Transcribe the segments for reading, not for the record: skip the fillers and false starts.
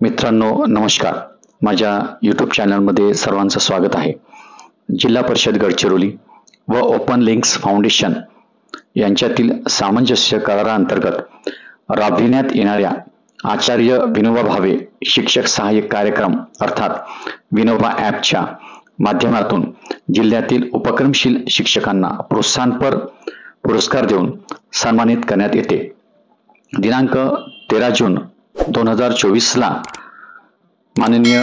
मित्रांनो नमस्कार. माझ्या यूट्यूब चॅनलमध्ये सर्वांचं स्वागत आहे. जिल्हा परिषद गडचिरोली व ओपन लिंक्स फाउंडेशन यांच्यातील सामंजस्य कराराअंतर्गत राबविण्यात येणाऱ्या आचार्य विनोबा भावे शिक्षक सहाय्यक कार्यक्रम अर्थात विनोबा ॲपच्या माध्यमातून जिल्ह्यातील उपक्रमशील शिक्षकांना प्रोत्साहनपर पुरस्कार देऊन सन्मानित करण्यात येते. दिनांक 13 जून 2024 ला माननीय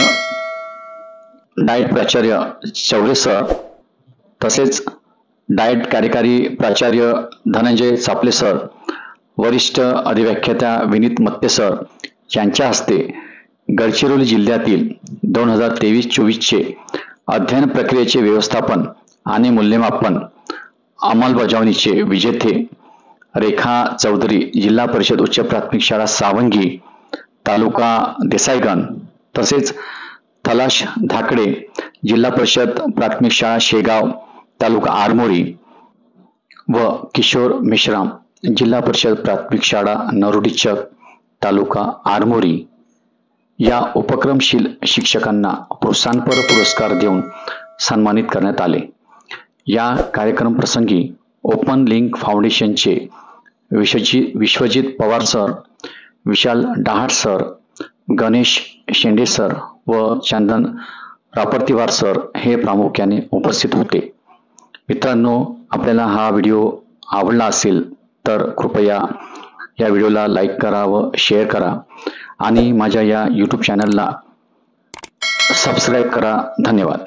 डाएट प्राचार्य चौरे सर तसेच डाएट कार्यकारी प्राचार्य धनंजय चापले सर, वरिष्ठ अधिव्याख्याता विनीत मत्ते सर यांच्या हस्ते गडचिरोली जिल्ह्यातील 2023-24 चे अध्ययन प्रक्रियेचे व्यवस्थापन आणि मूल्यमापन अंमलबजावणीचे विजेते रेखा चौधरी, जिल्हा परिषद उच्च प्राथमिक शाळा सावंगी, तालुका देसाईगंज, तसेच थलाश धाकडे, जिल्हा परिषद प्राथमिक शाळा शेगाव, तालुका आरमोरी व किशोर मेश्राम, जिल्हा परिषद प्राथमिक शाळा नरोडीचक, तालुका आरमोरी या उपक्रमशील शिक्षकांना प्रोत्साहनपर पुरस्कार देऊन सन्मानित करण्यात आले. या कार्यक्रम प्रसंगी ओपन लिंक फाउंडेशनचे विश्वजित पवार सर, विशाल डहाट सर, गणेश शेंडे सर व चंदन रापर्तीवार सर हे प्रामुख्याने उपस्थित होते. मित्रांनो, आपल्याला हा व्हिडिओ आवडला असेल तर कृपया या व्हिडिओला लाईक करा व शेअर करा आणि माझ्या या यूट्यूब चॅनलला सबस्क्राईब करा. धन्यवाद.